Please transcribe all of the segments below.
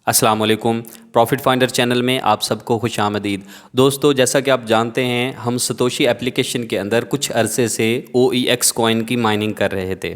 अस्सलाम वालेकुम। Profit finder channel में आप सबको खुश आमदीद। दोस्तों, जैसा कि आप जानते हैं, हम सतोशी एप्लीकेशन के अंदर कुछ अरसे से OEX कॉइन की माइनिंग कर रहे थे।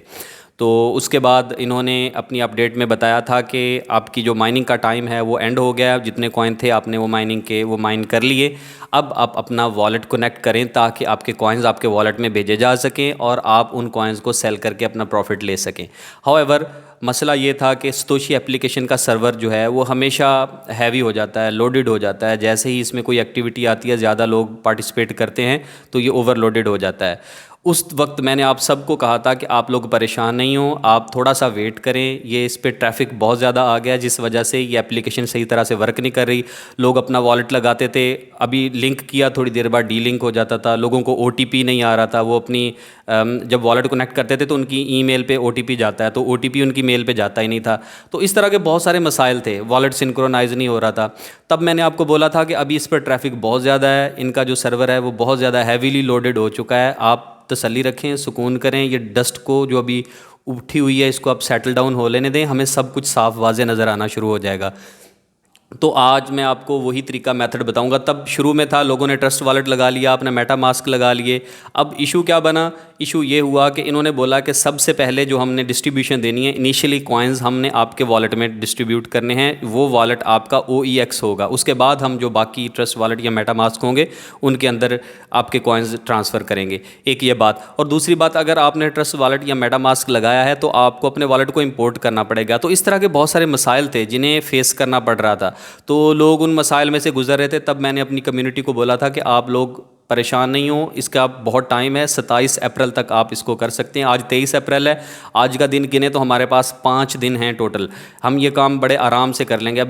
तो उसके बाद इन्होंने अपनी अपडेट में बताया था कि आपकी जो माइनिंग का टाइम है वो एंड हो गया। जितने कॉइन थे आपने वो माइनिंग के वो माइन कर लिए। अब आप अपना वॉलेट कनेक्ट करें ताकि आपके कॉइन्स आपके वॉलेट में भेजे जा सकें और आप उन कॉइन्स को सेल करके अपना प्रॉफिट ले सकें। हाउएवर, मसला ये था कि सतोशी एप्लीकेशन का सर्वर जो है वो हमेशा हैवी हो जाता है, लोडेड हो जाता है। जैसे ही इसमें कोई एक्टिविटी आती है, ज़्यादा लोग पार्टिसिपेट करते हैं तो ये ओवरलोडेड हो जाता है। उस वक्त मैंने आप सबको कहा था कि आप लोग परेशान नहीं हो, आप थोड़ा सा वेट करें। ये इस पे ट्रैफिक बहुत ज़्यादा आ गया जिस वजह से ये एप्लीकेशन सही तरह से वर्क नहीं कर रही। लोग अपना वॉलेट लगाते थे, अभी लिंक किया, थोड़ी देर बाद डी लिंक हो जाता था। लोगों को OTP नहीं आ रहा था। वो अपनी जब वॉलेट कनेक्ट करते थे तो उनकी ईमेल पे OTP जाता है, तो OTP उनकी मेल पे जाता ही नहीं था। तो इस तरह के बहुत सारे मसाइल थे, वॉलेट सिंक्रोनाइज़ नहीं हो रहा था। तब मैंने आपको बोला था कि अभी इस पर ट्रैफिक बहुत ज़्यादा है, इनका जो सर्वर है वो बहुत ज़्यादा हैवीली लोडेड हो चुका है। आप तसल्ली रखें, सुकून करें। ये डस्ट को जो अभी उठी हुई है इसको आप सेटल डाउन हो लेने दें, हमें सब कुछ साफ वाज़े नज़र आना शुरू हो जाएगा। तो आज मैं आपको वही तरीका मेथड बताऊंगा। तब शुरू में था, लोगों ने ट्रस्ट वॉलेट लगा लिया, आपने मेटा मास्क लगा लिए। अब इशू क्या बना? इशू ये हुआ कि इन्होंने बोला कि सबसे पहले जो हमने डिस्ट्रीब्यूशन देनी है, इनिशियली कॉइन्स हमने आपके वॉलेट में डिस्ट्रीब्यूट करने हैं, वो वॉलेट आपका OEX होगा। उसके बाद हम जो बाकी ट्रस्ट वॉलेट या मेटा मास्क होंगे उनके अंदर आपके कॉइन्स ट्रांसफ़र करेंगे। एक ये बात। और दूसरी बात, अगर आपने ट्रस्ट वॉलेट या मेटा मास्क लगाया है तो आपको अपने वॉलेट को इम्पोर्ट करना पड़ेगा। तो इस तरह के बहुत सारे मसाइल थे जिन्हें फेस करना पड़ रहा था। तो लोग उन मसाइल में से गुजर रहे थे। तब मैंने अपनी कम्युनिटी को बोला था कि आप लोग परेशान नहीं हो, इसका बहुत टाइम है, 27 अप्रैल तक आप इसको कर सकते हैं। आज 23 अप्रैल है, आज का दिन गिने तो हमारे पास 5 दिन हैं टोटल। हम ये काम बड़े आराम से कर लेंगे।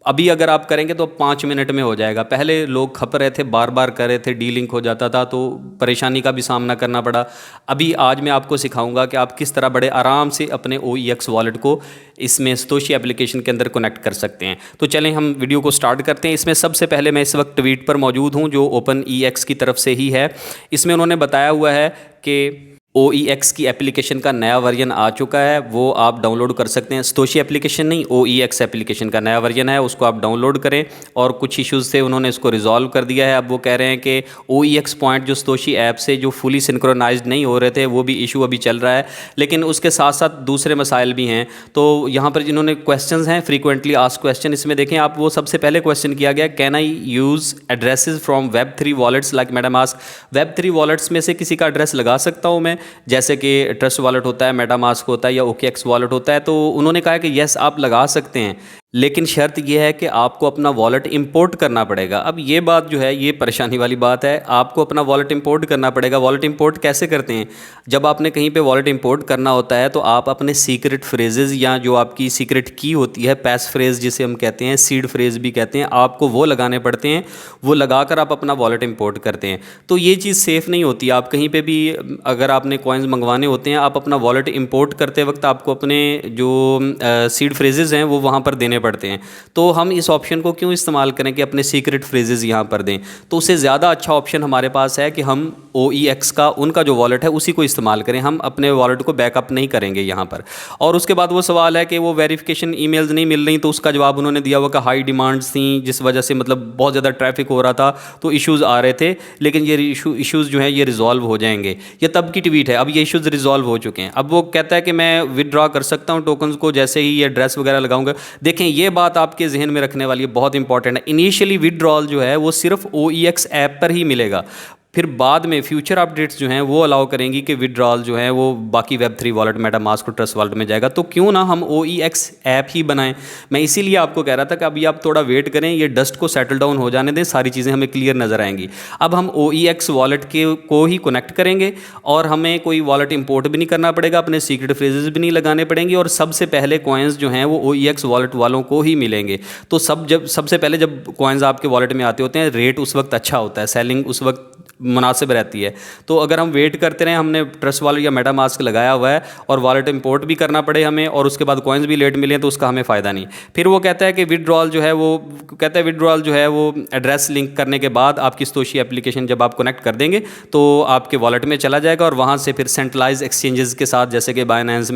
अभी अगर आप करेंगे तो 5 मिनट में हो जाएगा। पहले लोग खप रहे थे, बार बार कर रहे थे, डी लिंक हो जाता था, तो परेशानी का भी सामना करना पड़ा। अभी आज मैं आपको सिखाऊंगा कि आप किस तरह बड़े आराम से अपने OEX वॉलेट को इसमें सतोशी एप्लीकेशन के अंदर कनेक्ट कर सकते हैं। तो चलें हम वीडियो को स्टार्ट करते हैं। इसमें सबसे पहले मैं इस वक्त ट्वीट पर मौजूद हूँ जो OpenEX की तरफ से ही है। इसमें उन्होंने बताया हुआ है कि OEX की एप्लीकेशन का नया वर्जन आ चुका है, वो आप डाउनलोड कर सकते हैं। सतोशी एप्लीकेशन नहीं, OEX एप्लीकेशन का नया वर्जन है, उसको आप डाउनलोड करें। और कुछ इश्यूज़ थे, उन्होंने इसको रिजॉल्व कर दिया है। अब वो कह रहे हैं कि OEX पॉइंट जो सतोशी ऐप से जो फुली सिंक्रोनाइज्ड नहीं हो रहे थे, वो भी इशू अभी चल रहा है। लेकिन उसके साथ साथ दूसरे मसाइल भी हैं। तो यहाँ पर जिन्होंने क्वेश्चन हैं, फ्रीक्वेंटली आस्क्ड क्वेश्चन, इसमें देखें आप, वो सबसे पहले क्वेश्चन किया गया, can I use addresses from Web3 wallets like MetaMask. Web3 wallets में से किसी का एड्रेस लगा सकता हूँ मैं, जैसे कि ट्रस्ट वॉलेट होता है, मेटा मास्क होता है या OKX वॉलेट होता है। तो उन्होंने कहा कि यस आप लगा सकते हैं, लेकिन शर्त यह है कि आपको अपना वॉलेट इंपोर्ट करना पड़ेगा। अब ये बात जो है ये परेशानी वाली बात है, आपको अपना वॉलेट इंपोर्ट करना पड़ेगा। वॉलेट इंपोर्ट कैसे करते हैं? जब आपने कहीं पे वॉलेट इंपोर्ट करना होता है तो आप अपने सीक्रेट फ्रेजेस या जो आपकी सीक्रेट की होती है, पैस फ्रेज जिसे हम कहते हैं, सीड फ्रेज भी कहते हैं, आपको वो लगाने पड़ते हैं। वो लगाकर आप अपना वॉलेट इंपोर्ट करते हैं। तो ये चीज़ सेफ़ नहीं होती। आप कहीं पर भी अगर आपने कॉइन्स मंगवाने होते हैं, आप अपना वॉलेट इंपोर्ट करते वक्त आपको अपने जो सीड फ्रेजेस हैं वो वहाँ पर देने पड़ते हैं। तो हम इस ऑप्शन को क्यों इस्तेमाल करें कि अपने सीक्रेट फ्रेजेस यहाँ पर दें? तो उससे ज़्यादा अच्छा ऑप्शन हमारे पास है कि हम OEX का उनका जो वॉलेट है उसी को इस्तेमाल करें। हम अपने वॉलेट को बैकअप नहीं करेंगे यहाँ पर। और उसके बाद वो सवाल है कि वो वेरिफिकेशन ईमेल्स नहीं मिल रही, तो उसका जवाब उन्होंने दिया हुआ कि हाई डिमांड्स थी जिस वजह से मतलब बहुत ज़्यादा ट्रैफिक हो रहा था, तो इश्यूज़ आ रहे थे। लेकिन ये इश्यूज़ जो हैं ये रिजॉल्व हो जाएंगे। ये तब की ट्वीट है, अब ये इश्यूज़ रिजॉल्व हो चुके हैं। अब वो कहता है कि मैं विदड्रॉ कर सकता हूँ टोकन्स को जैसे ही ये एड्रेस वगैरह लगाऊंगा। देखें, ये बात आपके जहन में रखने वाली है, बहुत इंपॉर्टेंट है। इनिशियली विड्रॉल जो है वो सिर्फ OEX ऐप पर ही मिलेगा, फिर बाद में फ्यूचर अपडेट्स जो हैं वो अलाउ करेंगी कि विड्रॉल जो है वो बाकी Web3 वॉलेट, मेटा मास्क और ट्रस्ट वॉलेट में जाएगा। तो क्यों ना हम OEX ऐप ही बनाएं। मैं इसीलिए आपको कह रहा था कि अभी आप थोड़ा वेट करें, ये डस्ट को सेटल डाउन हो जाने दें, सारी चीज़ें हमें क्लियर नज़र आएंगी। अब हम OEX वॉलेट को ही कनेक्ट करेंगे और हमें कोई वॉलेट इंपोर्ट भी नहीं करना पड़ेगा, अपने सीक्रेट फ्रेजेस भी नहीं लगाने पड़ेंगे, और सबसे पहले कॉइन्स जो हैं वो OEX वॉलेट वालों को ही मिलेंगे। तो सबसे पहले जब कॉइन्स आपके वॉलेट में आते होते हैं, रेट उस वक्त अच्छा होता है, सेलिंग उस वक्त मुनासिब रहती है। तो अगर हम वेट करते रहें, हमने ट्रस्ट वॉलेट या मेटामास्क लगाया हुआ है और वॉलेट इंपोर्ट भी करना पड़े हमें और उसके बाद कॉइन्स भी लेट मिले, तो उसका हमें फ़ायदा नहीं। फिर वो कहता है कि विड्रॉल जो है वो एड्रेस लिंक करने के बाद आपकी सतोशी एप्लीकेशन जब आप कनेक्ट कर देंगे तो आपके वॉलेट में चला जाएगा और वहाँ से फिर सेंट्रलाइज एक्सचेंजेस के साथ, जैसे कि बाइनेंस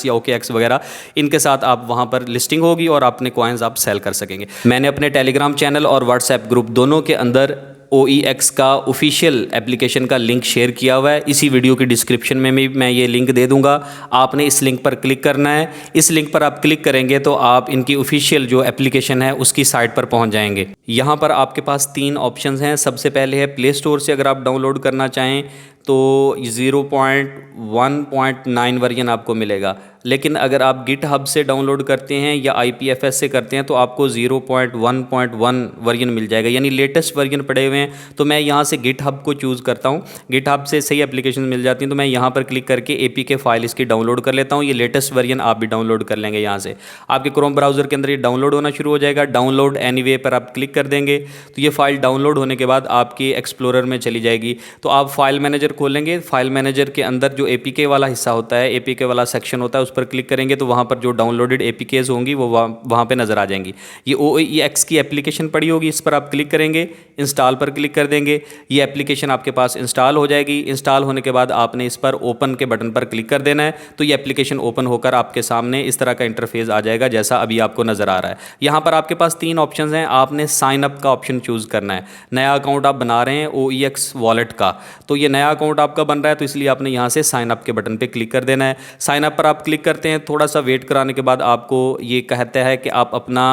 या OKX वगैरह, इनके साथ आप वहाँ पर लिस्टिंग होगी और अपने कॉइन्स आप सेल कर सकेंगे। मैंने अपने टेलीग्राम चैनल और व्हाट्सएप ग्रुप दोनों के अंदर OEX का ऑफिशियल एप्लीकेशन का लिंक शेयर किया हुआ है। इसी वीडियो की डिस्क्रिप्शन में भी मैं ये लिंक दे दूंगा। आपने इस लिंक पर क्लिक करना है। इस लिंक पर आप क्लिक करेंगे तो आप इनकी ऑफिशियल जो एप्लीकेशन है उसकी साइट पर पहुंच जाएंगे। यहाँ पर आपके पास 3 ऑप्शंस हैं। सबसे पहले है प्ले स्टोर से अगर आप डाउनलोड करना चाहें तो 0.1.9 वर्जन आपको मिलेगा, लेकिन अगर आप गिटहब से डाउनलोड करते हैं या IPFS से करते हैं तो आपको 0.1.1 वर्जन मिल जाएगा, यानी लेटेस्ट वर्जन पड़े हुए हैं। तो मैं यहाँ से गिटहब को चूज़ करता हूँ। गिटहब से सही एप्लीकेशन मिल जाती हैं, तो मैं यहाँ पर क्लिक करके APK फाइल इसकी डाउनलोड कर लेता हूँ। ये लेटेस्ट वर्जन आप भी डाउनलोड कर लेंगे। यहाँ से आपके क्रोम ब्राउज़र के अंदर ये डाउनलोड होना शुरू हो जाएगा। डाउनलोड एनीवे पर आप क्लिक कर देंगे तो ये फ़ाइल डाउनलोड होने के बाद आपके एक्सप्लोरर में चली जाएगी। तो आप फाइल मैनेजर खोलेंगे। फाइल मैनेजर के अंदर जो APK वाला हिस्सा होता है, APK वाला सेक्शन होता है, उस पर क्लिक करेंगे तो वहाँ पर जो डाउनलोडेड APKs होंगी वो वहाँ पे नज़र आ जाएंगी। ये OEX की एप्लीकेशन पड़ी होगी, इस पर आप क्लिक करेंगे, इंस्टॉल पर क्लिक कर देंगे। ये एप्लीकेशन आपके पास इंस्टॉल हो जाएगी। इंस्टॉल होने के बाद आपने इस पर ओपन के बटन पर क्लिक कर देना है, तो ये एप्लीकेशन ओपन होकर आपके सामने इस तरह का इंटरफेस आ जाएगा जैसा अभी आपको नज़र आ रहा है। यहाँ पर आपके पास 3 ऑप्शन हैं। आपने साइन अप का ऑप्शन चूज़ करना है। नया अकाउंट आप बना रहे हैं OEX वॉलेट का, तो ये नया अकाउंट आपका बन रहा है, तो इसलिए आपने यहाँ से साइन अप के बटन पे क्लिक कर देना है। साइन अप पर आप क्लिक करते हैं, थोड़ा सा वेट कराने के बाद आपको ये कहता है कि आप अपना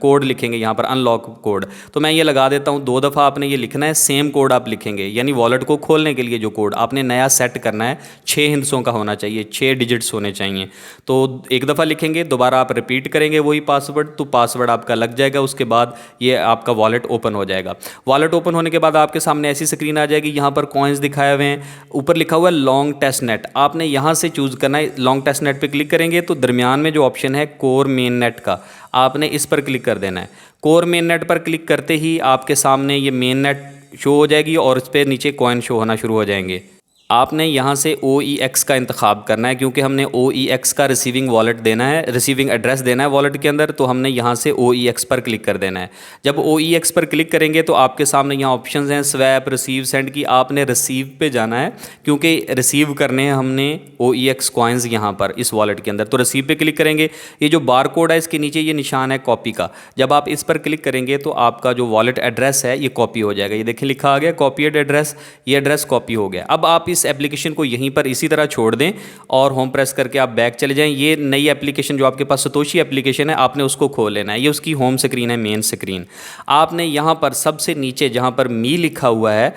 कोड लिखेंगे यहाँ पर, अनलॉक कोड। तो मैं ये लगा देता हूँ। 2 दफ़ा आपने ये लिखना है, सेम कोड आप लिखेंगे, यानी वॉलेट को खोलने के लिए जो कोड आपने नया सेट करना है 6 हिंसों का होना चाहिए, 6 डिजिट्स होने चाहिए। तो 1 दफ़ा लिखेंगे, दोबारा आप रिपीट करेंगे वही पासवर्ड, तो पासवर्ड आपका लग जाएगा। उसके बाद ये आपका वॉलेट ओपन हो जाएगा। वॉलेट ओपन होने के बाद आपके सामने ऐसी स्क्रीन आ जाएगी। यहाँ पर कॉइन्स दिखाए हुए हैं, ऊपर लिखा हुआ है लॉन्ग टेस्ट नेट। आपने यहाँ से चूज़ करना है। लॉन्ग टेस्ट नेट पे क्लिक करेंगे तो दरमियान में जो ऑप्शन है कोर मेन नेट का, आपने इस पर क्लिक कर देना है। कोर मेन नेट पर क्लिक करते ही आपके सामने ये मेन नेट शो हो जाएगी और इस पर नीचे कॉइन शो होना शुरू हो जाएंगे। आपने यहाँ से OEX का इंतखाब करना है, क्योंकि हमने OEX का रिसीविंग वॉलेट देना है, रिसीविंग एड्रेस देना है वॉलेट के अंदर, तो हमने यहाँ से OEX पर क्लिक कर देना है। जब OEX पर क्लिक करेंगे तो आपके सामने यहाँ ऑप्शंस हैं स्वैप, रिसीव, सेंड की। आपने रिसीव पे जाना है, क्योंकि रिसीव करने हैं हमने OEX कॉइन्स यहाँ पर इस वॉलेट के अंदर। तो रिसीव पे क्लिक करेंगे। ये जो बार कोड है इसके नीचे ये निशान है कॉपी का, जब आप इस पर क्लिक करेंगे तो आपका जो वॉलेट एड्रेस है ये कॉपी हो जाएगा। ये देखिए लिखा आ गया कॉपीड एड्रेस, ये एड्रेस कॉपी हो गया। अब आप इस एप्लीकेशन को यहीं पर इसी तरह छोड़ दें और होम प्रेस करके आप बैक चले जाएं। ये नई एप्लीकेशन जो आपके पास सतोशी एप्लीकेशन है, आपने उसको खोल लेना है। ये उसकी होम स्क्रीन है, मेन स्क्रीन। आपने यहाँ पर सबसे नीचे जहाँ पर मी लिखा हुआ है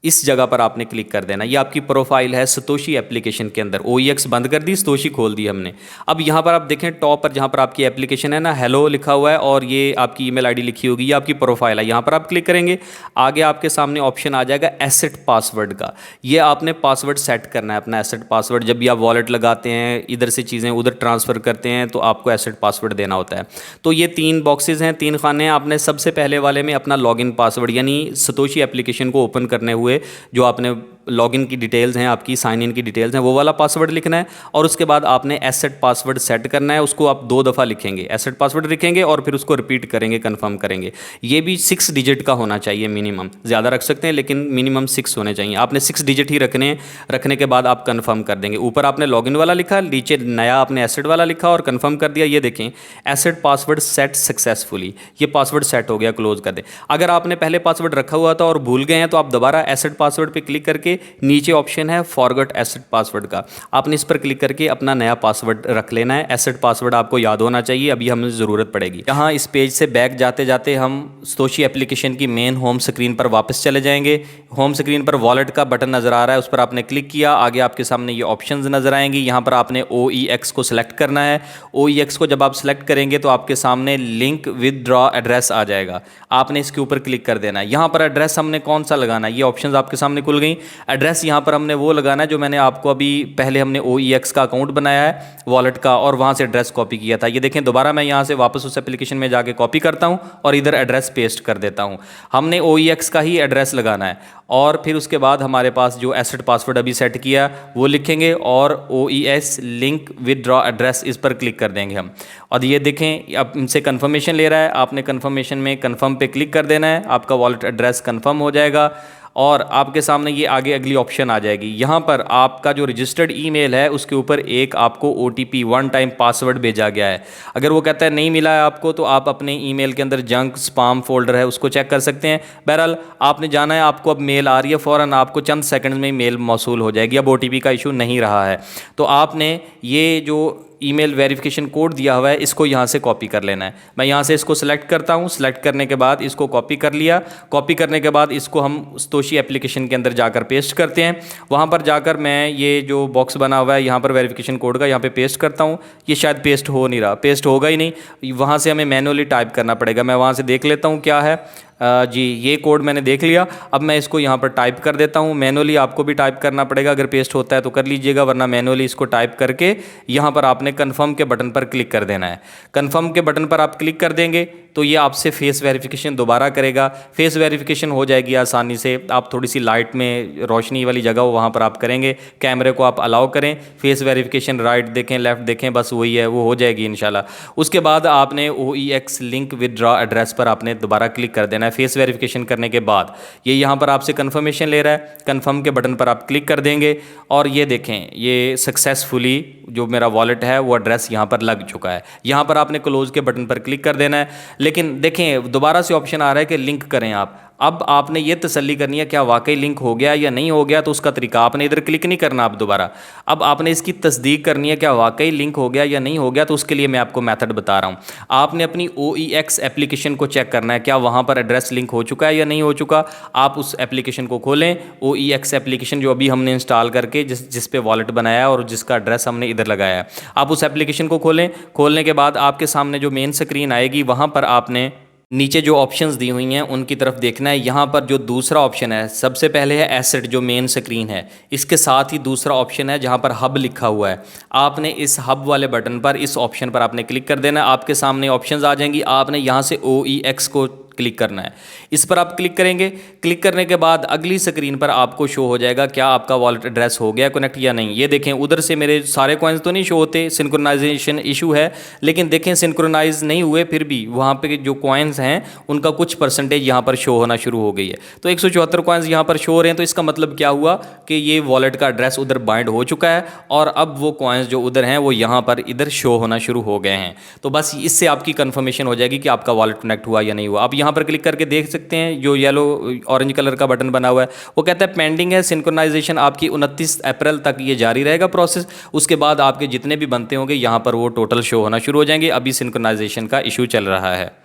इस जगह पर आपने क्लिक कर देना। ये आपकी प्रोफाइल है सतोशी एप्लीकेशन के अंदर। OEX बंद कर दी, सतोशी खोल दी हमने। अब यहाँ पर आप देखें टॉप पर जहाँ पर आपकी एप्लीकेशन है ना, हेलो लिखा हुआ है और ये आपकी ईमेल आईडी लिखी होगी, ये आपकी प्रोफाइल है। यहाँ पर आप क्लिक करेंगे, आगे आपके सामने ऑप्शन आ जाएगा एसेट पासवर्ड का। ये आपने पासवर्ड सेट करना है, अपना एसेट पासवर्ड। जब भी आप वॉलेट लगाते हैं, इधर से चीज़ें उधर ट्रांसफ़र करते हैं, तो आपको एसेट पासवर्ड देना होता है। तो ये 3 बॉक्सेज हैं, 3 खाने हैं। आपने सबसे पहले वाले में अपना लॉगिन पासवर्ड, यानी सतोशी एप्लीकेशन को ओपन करने हुए जो आपने लॉगिन की डिटेल्स हैं, आपकी साइन इन की डिटेल्स हैं, वो वाला पासवर्ड लिखना है। और उसके बाद आपने एसेट पासवर्ड सेट करना है, उसको आप 2 दफ़ा लिखेंगे, एसेट पासवर्ड लिखेंगे और फिर उसको रिपीट करेंगे, कंफर्म करेंगे। ये भी 6 डिजिट का होना चाहिए मिनिमम, ज़्यादा रख सकते हैं लेकिन मिनिमम 6 होने चाहिए। आपने 6 डिजिट ही रखने के बाद आप कंफर्म कर देंगे। ऊपर आपने लॉगिन वाला लिखा, नीचे नया आपने एसेट वाला लिखा और कंफर्म कर दिया। ये देखें एसेट पासवर्ड सेट सक्सेसफुली, ये पासवर्ड सेट हो गया, क्लोज कर दें। अगर आपने पहले पासवर्ड रखा हुआ था और भूल गए हैं तो आप दोबारा एसेट पासवर्ड पे क्लिक करके नीचे ऑप्शन है फॉरगॉट एसेट पासवर्ड का, आपने इस पर क्लिक करके अपना नया पासवर्ड रख लेना है। एसेट पासवर्ड आपको याद होना चाहिए, अभी हमें ज़रूरत पड़ेगी। यहाँ इस पेज से बैक जाते जाते हम सतोशी एप्लीकेशन की मेन होम स्क्रीन पर वापस चले जाएंगे। होम स्क्रीन पर वॉलेट का बटन नज़र आ रहा है, उस पर आपने क्लिक किया, आगे आपके सामने ये ऑप्शंस नज़र आएंगी। यहाँ पर आपने OEX को सिलेक्ट करना है। OEX को जब आप सिलेक्ट करेंगे तो आपके सामने लिंक विदड्रॉ एड्रेस आ जाएगा, आपने इसके ऊपर क्लिक कर देना है। यहाँ पर एड्रेस हमने कौन सा लगाना है, ये ऑप्शंस आपके सामने खुल गई। एड्रेस यहाँ पर हमने वो लगाना है जो मैंने आपको अभी पहले हमने OEX का अकाउंट बनाया है वॉलेट का और वहाँ से एड्रेस कॉपी किया था। ये देखें दोबारा मैं यहाँ से वापस उस एप्लीकेशन में जाके कॉपी करता हूँ और इधर एड्रेस पेस्ट कर देता हूँ। हमने OEX का ही एड्रेस लगाना है और फिर उसके बाद हमारे पास जो एसेट पासवर्ड अभी सेट किया वो लिखेंगे और OES लिंक विदड्रॉ एड्रेस इस पर क्लिक कर देंगे हम। और ये देखें अब इनसे कन्फर्मेशन ले रहा है, आपने कन्फर्मेशन में कन्फर्म पे क्लिक कर देना है, आपका वॉलेट एड्रेस कन्फर्म हो जाएगा और आपके सामने ये आगे अगली ऑप्शन आ जाएगी। यहाँ पर आपका जो रजिस्टर्ड ईमेल है उसके ऊपर एक आपको OTP वन टाइम पासवर्ड भेजा गया है। अगर वो कहता है नहीं मिला है आपको तो आप अपने ईमेल के अंदर जंक स्पाम फोल्डर है उसको चेक कर सकते हैं। बहरहाल आपने जाना है, आपको अब मेल आ रही है, फ़ौरन आपको चंद सेकंड्स में मेल मौसूल हो जाएगी। अब OTP का इशू नहीं रहा है तो आपने ये जो ईमेल वेरिफिकेशन कोड दिया हुआ है इसको यहाँ से कॉपी कर लेना है। मैं यहाँ से इसको सेलेक्ट करता हूँ, सेलेक्ट करने के बाद इसको कॉपी कर लिया। कॉपी करने के बाद इसको हम सतोशी एप्लीकेशन के अंदर जाकर पेस्ट करते हैं। वहाँ पर जाकर मैं ये जो बॉक्स बना हुआ है यहाँ पर वेरिफिकेशन कोड का यहाँ पे पेस्ट करता हूँ। ये शायद पेस्ट हो नहीं रहा, पेस्ट होगा ही नहीं, वहाँ से हमें मैनुअली टाइप करना पड़ेगा। मैं वहाँ से देख लेता हूँ क्या है। जी ये कोड मैंने देख लिया। अब मैं इसको यहाँ पर टाइप कर देता हूँ। मैनुअली आपको भी टाइप करना पड़ेगा, अगर पेस्ट होता है तो कर लीजिएगा, वरना मैनुअली इसको टाइप करके यहाँ पर आपने कन्फर्म के बटन पर क्लिक कर देना है। कन्फर्म के बटन पर आप क्लिक कर देंगे तो ये आपसे फेस वेरिफिकेशन दोबारा करेगा। फेस वेरिफिकेशन हो जाएगी आसानी से। आप थोड़ी सी लाइट में रोशनी वाली जगह हो वहाँ पर आप करेंगे, कैमरे को आप अलाउ करें, फेस वेरिफिकेशन राइट देखें लेफ़्ट देखें, बस वही है, वो हो जाएगी इंशाल्लाह। उसके बाद आपने OEX लिंक विदड्रॉ एड्रेस पर आपने दोबारा क्लिक कर देना है। फेस वेरिफिकेशन करने के बाद ये यहाँ पर आपसे कन्फर्मेशन ले रहा है, कन्फर्म के बटन पर आप क्लिक कर देंगे और ये देखें ये सक्सेसफुली जो मेरा वॉलेट है वो एड्रेस यहाँ पर लग चुका है। यहाँ पर आपने क्लोज के बटन पर क्लिक कर देना है। लेकिन देखें दोबारा से ऑप्शन आ रहा है कि लिंक करें आप। अब आपने ये तसल्ली करनी है क्या वाकई लिंक हो गया या नहीं हो गया, तो उसका तरीका आपने इधर क्लिक नहीं करना आप दोबारा। अब आपने इसकी तस्दीक करनी है क्या वाकई लिंक हो गया या नहीं हो गया, तो उसके लिए मैं आपको मेथड बता रहा हूँ। आपने अपनी OEX एप्लीकेशन को चेक करना है क्या वहाँ पर एड्रेस लिंक हो चुका है या नहीं हो चुका। आप उस एप्लीकेशन को खोलें, OEX एप्लीकेशन जो अभी हमने इंस्टॉल करके जिस पे वॉलेट बनाया है और जिसका एड्रेस हमने इधर लगाया है, आप उस एप्लीकेशन को खोलें। खोलने के बाद आपके सामने जो मेन स्क्रीन आएगी वहाँ पर आपने नीचे जो ऑप्शंस दी हुई हैं उनकी तरफ देखना है। यहाँ पर जो दूसरा ऑप्शन है, सबसे पहले है एसेट जो मेन स्क्रीन है, इसके साथ ही दूसरा ऑप्शन है जहाँ पर हब लिखा हुआ है। आपने इस हब वाले बटन पर, इस ऑप्शन पर आपने क्लिक कर देना है। आपके सामने ऑप्शंस आ जाएंगी, आपने यहाँ से OEX को क्लिक करना है। इस पर आप क्लिक करेंगे। क्लिक करने के बाद अगली स्क्रीन पर आपको शो हो जाएगा क्या आपका वॉलेट एड्रेस हो गया कनेक्ट या नहीं। ये देखें उधर से मेरे सारे कॉइन्स तो नहीं शो होते, सिंक्रोनाइजेशन इशू है, लेकिन देखें सिंक्रोनाइज नहीं हुए फिर भी वहाँ पे जो कॉइन्स हैं उनका कुछ परसेंटेज यहाँ पर शो होना शुरू हो गई है। तो 174 कॉइन्स यहाँ पर शो हो रहे हैं। तो इसका मतलब क्या हुआ कि ये वॉलेट का एड्रेस उधर बाइंड हो चुका है और अब वो कॉइन्स जो उधर हैं वो यहाँ पर इधर शो होना शुरू हो गए हैं। तो बस इससे आपकी कन्फर्मेशन हो जाएगी कि आपका वॉलेट कनेक्ट हुआ या नहीं हुआ। आप यहाँ पर क्लिक करके देख सकते हैं जो येलो ऑरेंज कलर का बटन बना हुआ है वो कहता है पेंडिंग है सिंक्रोनाइजेशन, आपकी 29 अप्रैल तक ये जारी रहेगा प्रोसेस। उसके बाद आपके जितने भी बनते होंगे यहाँ पर वो टोटल शो होना शुरू हो जाएंगे। अभी सिंक्रोनाइजेशन का इशू चल रहा है।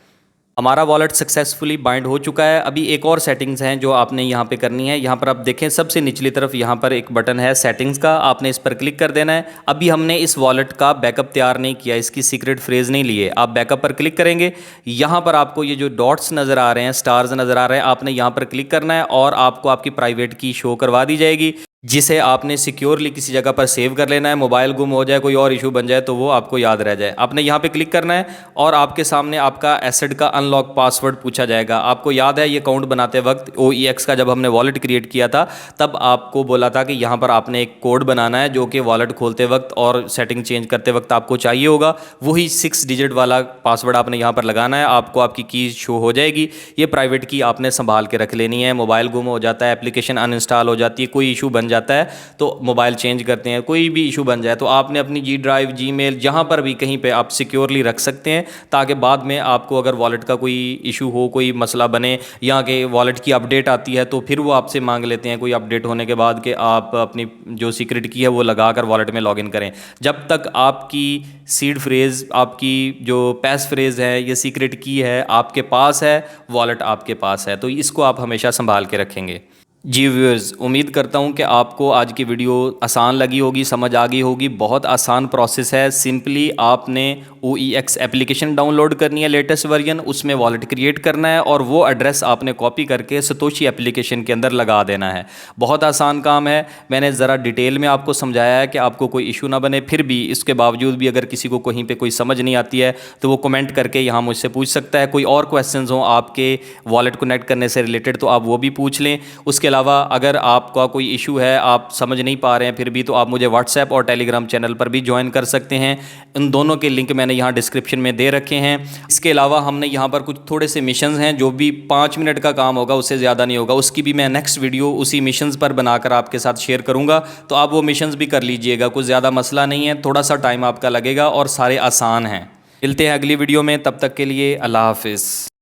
हमारा वॉलेट सक्सेसफुली बाइंड हो चुका है। अभी एक और सेटिंग्स हैं जो आपने यहाँ पे करनी है। यहाँ पर आप देखें सबसे निचली तरफ यहाँ पर एक बटन है सेटिंग्स का, आपने इस पर क्लिक कर देना है। अभी हमने इस वॉलेट का बैकअप तैयार नहीं किया, इसकी सीक्रेट फ्रेज नहीं लिए। आप बैकअप पर क्लिक करेंगे, यहाँ पर आपको ये जो डॉट्स नज़र आ रहे हैं, स्टार्स नज़र आ रहे हैं, आपने यहाँ पर क्लिक करना है और आपको आपकी प्राइवेट की शो करवा दी जाएगी, जिसे आपने सिक्योरली किसी जगह पर सेव कर लेना है। मोबाइल गुम हो जाए, कोई और इशू बन जाए तो वो आपको याद रह जाए। आपने यहाँ पे क्लिक करना है और आपके सामने आपका एसेट का अनलॉक पासवर्ड पूछा जाएगा। आपको याद है ये अकाउंट बनाते वक्त OEX का जब हमने वॉलेट क्रिएट किया था तब आपको बोला था कि यहाँ पर आपने एक कोड बनाना है जो कि वॉलेट खोलते वक्त और सेटिंग चेंज करते वक्त आपको चाहिए होगा। वही 6 डिजिट वाला पासवर्ड आपने यहाँ पर लगाना है, आपको आपकी की शो हो जाएगी। ये प्राइवेट की आपने संभाल के रख लेनी है। मोबाइल गुम हो जाता है, एप्लीकेशन अनइंस्टॉल हो जाती है, कोई इशू बन जाता है तो मोबाइल चेंज करते हैं, कोई भी इशू बन जाए तो आपने अपनी G ड्राइव, जीमेल जहाँ पर भी कहीं पे आप सिक्योरली रख सकते हैं, ताकि बाद में आपको अगर वॉलेट का कोई इशू हो, कोई मसला बने या कि वॉलेट की अपडेट आती है तो फिर वो आपसे मांग लेते हैं कोई अपडेट होने के बाद कि आप अपनी जो सीक्रेट की है वो लगा कर वॉलेट में लॉगिन करें। जब तक आपकी सीड फ्रेज़, आपकी जो पैस फ्रेज़ है, ये सीक्रेट की है आपके पास है, वॉलेट आपके पास है, तो इसको आप हमेशा संभाल के रखेंगे। जी व्यूअर्स, उम्मीद करता हूँ कि आपको आज की वीडियो आसान लगी होगी, समझ आ गई होगी। बहुत आसान प्रोसेस है। सिंपली आपने OEX एप्लीकेशन डाउनलोड करनी है, लेटेस्ट वर्जन, उसमें वॉलेट क्रिएट करना है और वो एड्रेस आपने कॉपी करके सतोशी एप्लीकेशन के अंदर लगा देना है। बहुत आसान काम है। मैंने ज़रा डिटेल में आपको समझाया है कि आपको कोई इशू ना बने। फिर भी इसके बावजूद भी अगर किसी को कहीं पे कोई समझ नहीं आती है तो वो कमेंट करके यहाँ मुझसे पूछ सकता है। कोई और क्वेश्चंस हो आपके वॉलेट कनेक्ट करने से रिलेटेड तो आप वो भी पूछ लें। उसके अलावा अगर आपका कोई इशू है, आप समझ नहीं पा रहे हैं फिर भी, तो आप मुझे व्हाट्सएप और टेलीग्राम चैनल पर भी ज्वाइन कर सकते हैं। इन दोनों के लिंक मैंने यहाँ डिस्क्रिप्शन में दे रखे हैं। इसके अलावा हमने यहाँ पर कुछ थोड़े से मिशंस हैं, जो भी 5 मिनट का काम होगा, उससे ज़्यादा नहीं होगा। उसकी भी मैं नेक्स्ट वीडियो उसी मिशंस पर बनाकर आपके साथ शेयर करूँगा, तो आप वो मिशंस भी कर लीजिएगा। कुछ ज़्यादा मसला नहीं है, थोड़ा सा टाइम आपका लगेगा और सारे आसान हैं। मिलते हैं अगली वीडियो में, तब तक के लिए अल्लाह हाफिज़।